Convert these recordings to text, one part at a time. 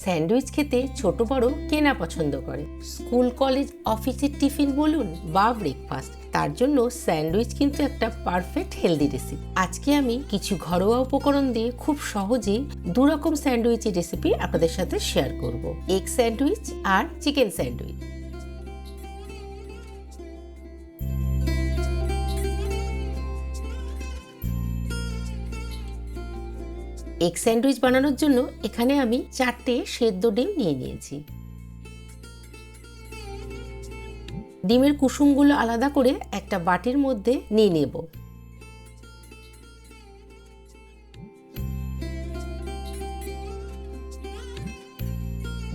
Sandwich খেতে ছোট বড় কে না পছন্দ করে। স্কুল কলেজ অফিসের টিফিন বলুন বা ব্রেকফাস্ট, তার জন্য স্যান্ডউইচ কিন্তু একটা পারফেক্ট হেলদি রেসিপি। আজকে আমি কিছু ঘরোয়া উপকরণ দিয়ে খুব সহজেই দুরকম স্যান্ডউইচের রেসিপি আপনাদের সাথে শেয়ার করব। এগ স্যান্ডউইচ আর চিকেন স্যান্ডউইচ। এগ স্যান্ডউইচ বানানোর জন্য এখানে আমি 4টে সেদ্ধ ডিম নিয়ে নিয়েছি। ডিমের কুসুমগুলো আলাদা করে একটা বাটির মধ্যে নিয়ে নেব।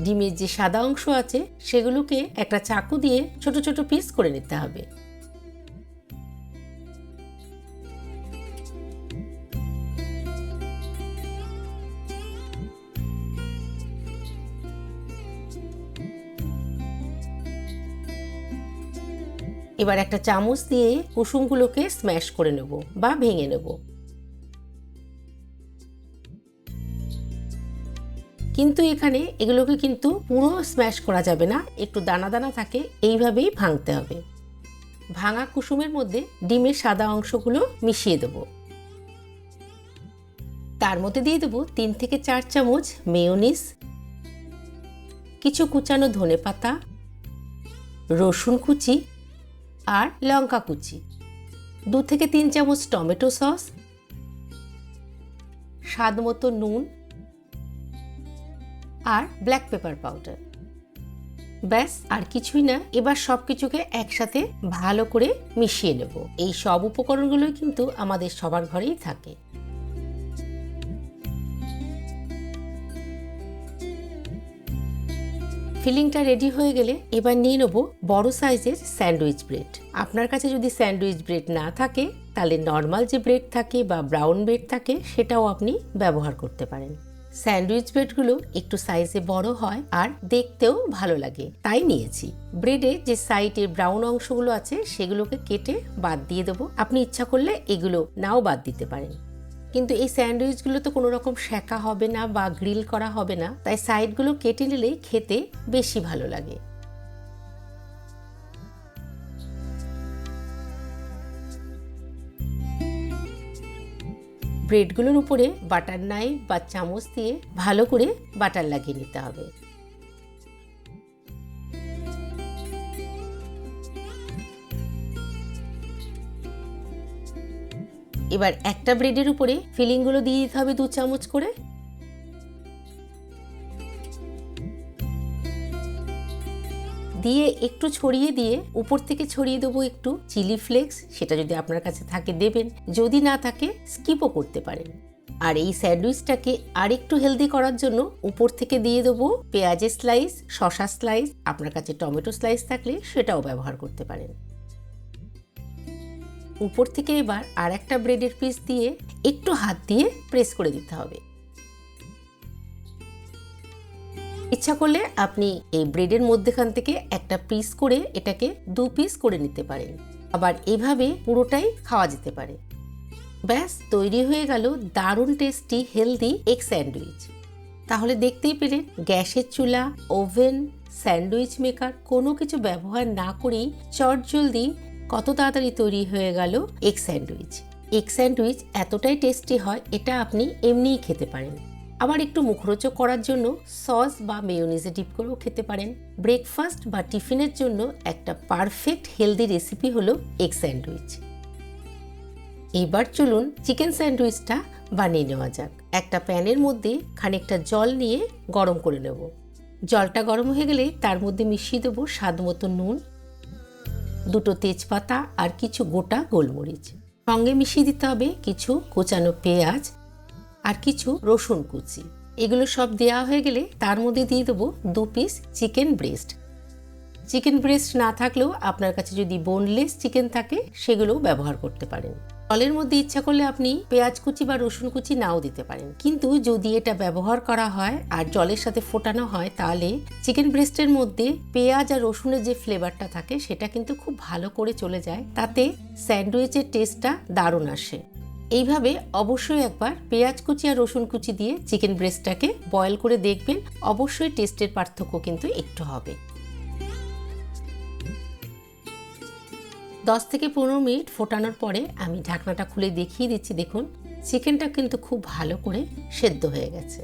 ডিমের যে সাদা অংশ আছে সেগুলোকে একটা চাকু দিয়ে ছোট ছোট পিস করে নিতে হবে। এবার একটা চামচ দিয়ে কুসুমগুলোকে স্ম্যাশ করে নেব বা ভেঙে নেব। কিন্তু এখানে এগুলোকে কিন্তু পুরো স্ম্যাশ করা যাবে না, একটু দানা দানা থাকে, এইভাবেই ভাঙতে হবে। ভাঙা কুসুমের মধ্যে ডিমের সাদা অংশগুলো মিশিয়ে দেব। তার মধ্যে দিয়ে দেব 3 থেকে 4 চামচ মেয়োনিজ, কিছু কুচানো ধনেপাতা, রসুন কুচি আর লঙ্কা কুচি, 2 থেকে 3 চামচ টমেটো সস, স্বাদ মতো নুন আর ব্ল্যাক পেপার পাউডার। ব্যাস, আর কিছুই না। এবার সবকিছুকে একসাথে ভালো করে মিশিয়ে নেব। এই সব উপকরণগুলোই কিন্তু আমাদের সবার ঘরেই থাকে। ফিলিংটা রেডি হয়ে গেলে এবার নিয়ে নেব বড় সাইজের স্যান্ডউইচ ব্রেড। আপনার কাছে যদি স্যান্ডউইচ ব্রেড না থাকে তাহলে নর্মাল যে ব্রেড থাকে বা ব্রাউন ব্রেড থাকে সেটাও আপনি ব্যবহার করতে পারেন। স্যান্ডউইচ ব্রেডগুলো একটু সাইজে বড় হয় আর দেখতেও ভালো লাগে, তাই নিয়েছি। ব্রেডে যে সাইডের ব্রাউন অংশগুলো আছে সেগুলোকে কেটে বাদ দিয়ে দেবো। আপনি ইচ্ছা করলে এগুলো নাও বাদ দিতে পারেন। কিন্তু এই স্যান্ডউইচগুলো তো কোনো রকম সেঁকা হবে না বা গ্রিল করা হবে না, তাই সাইডগুলো কেটে নিলেই খেতে বেশি ভালো লাগে। ব্রেডগুলোর উপরে বাটার নাইফ বা চামচ দিয়ে ভালো করে বাটার লাগিয়ে নিতে হবে। এবার একটা ব্রেডের উপরে ফিলিংগুলো দিয়ে দিতে হবে 2 চামচ করে। দিয়ে একটু ছড়িয়ে দিয়ে উপর থেকে ছড়িয়ে দেবো একটু চিলি ফ্লেক্স, সেটা যদি আপনার কাছে থাকে দেবেন, যদি না থাকে স্কিপও করতে পারেন। আর এই স্যান্ডউইচটাকে আরেকটু হেলদি করার জন্য উপর থেকে দিয়ে দেবো পেঁয়াজের স্লাইস, শসা স্লাইস, আপনার কাছে টমেটো স্লাইস থাকলে সেটাও ব্যবহার করতে পারেন। উপর থেকে এবার আর একটা ব্রেডের পিস দিয়ে একটু হাত দিয়ে প্রেস করে দিতে হবে। ইচ্ছা করলে আপনি এই ব্রেডের মধ্যেখান থেকে একটা পিস করে এটাকে 2 পিস করে নিতে পারেন। আবার এভাবে পুরোটাই খাওয়া যেতে পারে। ব্যাস, তৈরি হয়ে গেল দারুণ টেস্টি হেলদি এগ স্যান্ডউইচ। তাহলে দেখতেই পেলেন, গ্যাসের চুলা, ওভেন, স্যান্ডউইচ মেকার কোনো কিছু ব্যবহার না করেই চটজলদি কত তাড়াতাড়ি তৈরি হয়ে গেল এগ স্যান্ডউইচ। এগ স্যান্ডউইচ এতটাই টেস্টি হয়, এটা আপনি এমনিই খেতে পারেন। আবার একটু মুখরোচক করার জন্য সস বা মেয়োনিজে ডিপ করেও খেতে পারেন। ব্রেকফাস্ট বা টিফিনের জন্য একটা পারফেক্ট হেলদি রেসিপি হলো এগ স্যান্ডউইচ। এবার চলুন চিকেন স্যান্ডউইচটা বানিয়ে নেওয়া যাক। একটা প্যানের মধ্যে খানিকটা জল নিয়ে গরম করে নেব। জলটা গরম হয়ে গেলে তার মধ্যে মিশিয়ে দেবো স্বাদ মতো নুন, 2টো তেজপাতা আর কিছু গোটা গোলমরিচ। সঙ্গে মিশিয়ে দিতে হবে কিছু কোচানো পেঁয়াজ আর কিছু রসুন কুচি। এগুলো সব দেওয়া হয়ে গেলে তার মধ্যে দিয়ে দেবো 2 piece chicken breast. Chicken breast না থাকলেও আপনার কাছে যদি বোনলেস চিকেন থাকে সেগুলোও ব্যবহার করতে পারেন। জলের মধ্যে ইচ্ছা করলে আপনি পেঁয়াজ কুচি বা রসুন কুচি নাও দিতে পারেন, কিন্তু যদি এটা ব্যবহার করা হয় আর জলের সাথে ফোটানো হয় তাহলে চিকেন ব্রেস্টের মধ্যে পেঁয়াজ আর রসুনের যে ফ্লেভারটা থাকে সেটা কিন্তু খুব ভালো করে চলে যায়, তাতে স্যান্ডউইচের টেস্টটা দারুণ আসে। এইভাবে অবশ্যই একবার পেঁয়াজ কুচি আর রসুন কুচি দিয়ে চিকেন ব্রেস্টটাকে বয়েল করে দেখবেন, অবশ্যই টেস্টের পার্থক্য কিন্তু একটু হবে। 10 থেকে 15 মিনিট ফোটানোর পরে আমি ঢাকনাটা খুলে দেখিয়ে দিচ্ছি। দেখুন চিকেনটা কিন্তু খুব ভালো করে সেদ্ধ হয়ে গেছে।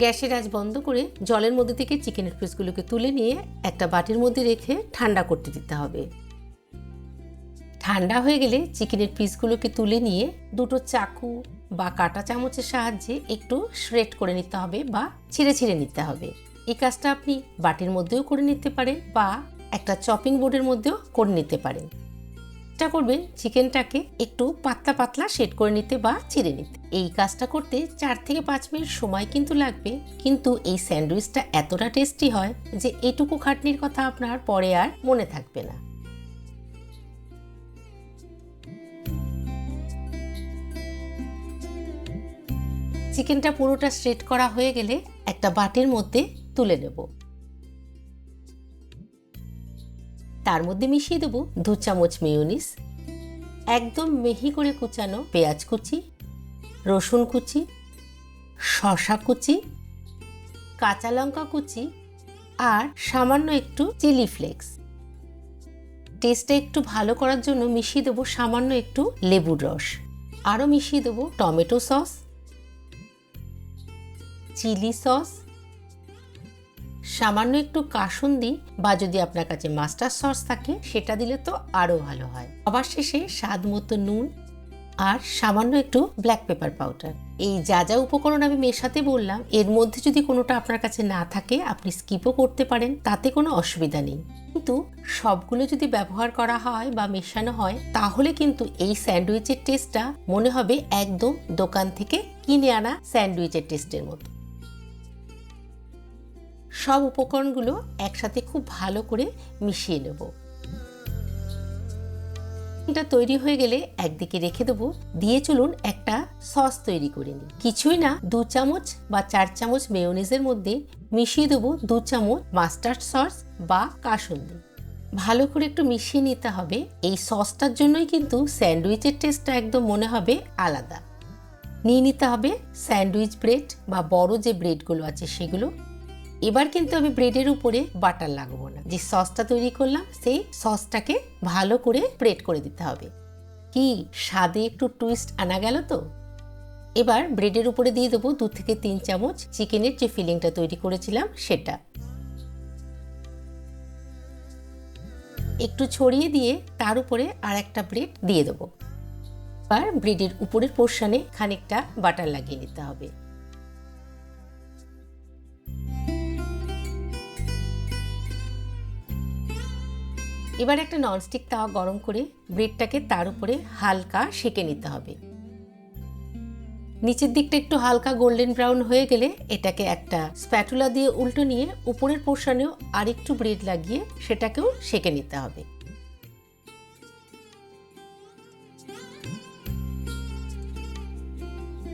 গ্যাসের আঁচ বন্ধ করে জলের মধ্যে থেকে চিকেনের পিসগুলোকে তুলে নিয়ে একটা বাটির মধ্যে রেখে ঠান্ডা করতে দিতে হবে। ঠান্ডা হয়ে গেলে চিকেনের পিসগুলোকে তুলে নিয়ে দুটো চাকু বা কাঁটা চামচের সাহায্যে একটু শ্রেড করে নিতে হবে বা ছিঁড়ে ছিঁড়ে নিতে হবে। এই কাজটা আপনি বাটির মধ্যেও করে নিতে পারেন বা একটা চপিং বোর্ডের মধ্যেও করে নিতে পারেন। এটা করবেন চিকেনটাকে একটু পাতলা পাতলা শেড করে নিতে বা চিড়ে নিতে। এই কাজটা করতে 4 থেকে 5 মিনিট সময় কিন্তু লাগবে, কিন্তু এই স্যান্ডউইচটা এতটা টেস্টি হয় যে এইটুকু খাটনির কথা আপনার পরে আর মনে থাকবে না। চিকেনটা পুরোটা স্ট্রেট করা হয়ে গেলে একটা বাটির মধ্যে তুলে নেব। তার মধ্যে মিশিয়ে দেব 2 চামচ মেয়োনিজ, একদম মিহি করে কুচানো পেঁয়াজ কুচি, রসুন কুচি, শসা কুচি, কাঁচা লঙ্কা কুচি আর সামান্য একটু চিলি ফ্লেক্স। টেস্টটা একটু ভালো করার জন্য মিশিয়ে দেব সামান্য একটু লেবুর রস। আরও মিশিয়ে দেব টমেটো সস, চিলি সস, সামান্য একটু কাসুন্দি বা যদি আপনার কাছে মাস্টার্ড সস থাকে সেটা দিলে তো আরও ভালো হয়। আবার শেষে স্বাদ মতো নুন আর সামান্য একটু ব্ল্যাক পেপার পাউডার। এই যা যা উপকরণ আমি মেশাতে বললাম এর মধ্যে যদি কোনোটা আপনার কাছে না থাকে আপনি স্কিপও করতে পারেন, তাতে কোনো অসুবিধা নেই। কিন্তু সবগুলো যদি ব্যবহার করা হয় বা মেশানো হয় তাহলে কিন্তু এই স্যান্ডউইচের টেস্টটা মনে হবে একদম দোকান থেকে কিনে আনা স্যান্ডউইচের টেস্টের মতো। সব উপকরণগুলো একসাথে খুব ভালো করে মিশিয়ে নেব। এটা তৈরি হয়ে গেলে একদিকে রেখে দেবো, দিয়ে চলুন একটা সস তৈরি করে নিই। কিছুই না, 2 চামচ বা 4 চামচ মেয়োনিজের মধ্যে মিশিয়ে দেবো 2 চামচ মাস্টার্ড সস বা কাসুন্দি। ভালো করে একটু মিশিয়ে নিতে হবে। এই সসটার জন্যই কিন্তু স্যান্ডউইচের টেস্টটা একদম মনে হবে আলাদা। নিয়ে নিতে হবে স্যান্ডউইচ ব্রেড বা বড় যে ব্রেডগুলো আছে সেগুলো। এবার কিন্তু আমি ব্রেডের উপরে বাটার লাগাবো না, যে সসটা তৈরি করলাম সেই সসটাকে ভালো করে স্প্রেড করে দিতে হবে। কি স্বাদে একটু টুইস্ট আনা গেল তো। এবার ব্রেডের উপরে দিয়ে দেবো 2 থেকে 3 চামচ চিকেনের যে ফিলিংটা তৈরি করেছিলাম সেটা। একটু ছড়িয়ে দিয়ে তার উপরে আর একটা ব্রেড দিয়ে দেবো। এবার ব্রেডের উপরের পোর্শনে খানিকটা বাটার লাগিয়ে নিতে হবে। এবার একটা ননস্টিক তাওয়া গরম করে ব্রেডটাকে তার উপরে হালকা সেঁকে নিতে হবে। নিচের দিকটা একটু হালকা গোল্ডেন ব্রাউন হয়ে গেলে এটাকে একটা স্প্যাটুলা দিয়ে উল্টো নিয়ে উপরের পোর্শনেও আরেকটু ব্রেড লাগিয়ে সেটাকেও সেঁকে নিতে হবে।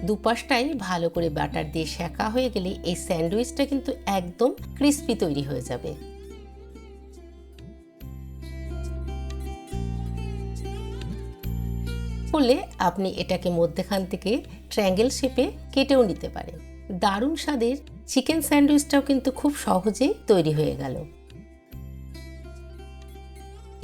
দুপাশটাই ভালো করে বাটার দিয়ে সেঁকা হয়ে গেলে এই স্যান্ডউইচটা কিন্তু একদম ক্রিস্পি তৈরি হয়ে যাবে। করলে আপনি এটাকে মধ্যখান থেকে ট্রায়াঙ্গেল শেপে কেটেও নিতে পারেন। দারুণ স্বাদের চিকেন স্যান্ডউইচটাও কিন্তু খুব সহজেই তৈরি হয়ে গেল।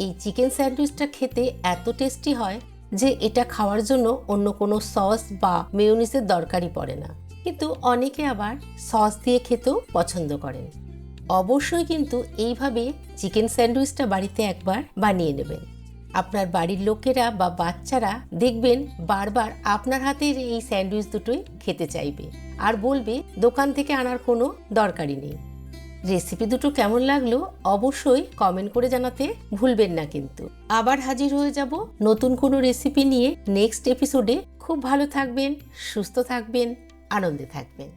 এই চিকেন স্যান্ডউইচটা খেতে এত টেস্টি হয় যে এটা খাওয়ার জন্য অন্য কোনো সস বা মেয়োনিজের দরকারই পড়ে না। কিন্তু অনেকে আবার সস দিয়ে খেতেও পছন্দ করেন। অবশ্যই কিন্তু এইভাবে চিকেন স্যান্ডউইচটা বাড়িতে একবার বানিয়ে নেবেন। আপনার বাড়ির লোকেরা বা বাচ্চারা দেখবেন বারবার আপনার হাতের এই স্যান্ডউইচ দুটোই খেতে চাইবে আর বলবে দোকান থেকে আনার কোনো দরকারই নেই। রেসিপি দুটো কেমন লাগলো অবশ্যই কমেন্ট করে জানাতে ভুলবেন না। কিন্তু আবার হাজির হয়ে যাব নতুন কোনো রেসিপি নিয়ে নেক্সট এপিসোডে। খুব ভালো থাকবেন, সুস্থ থাকবেন, আনন্দে থাকবেন।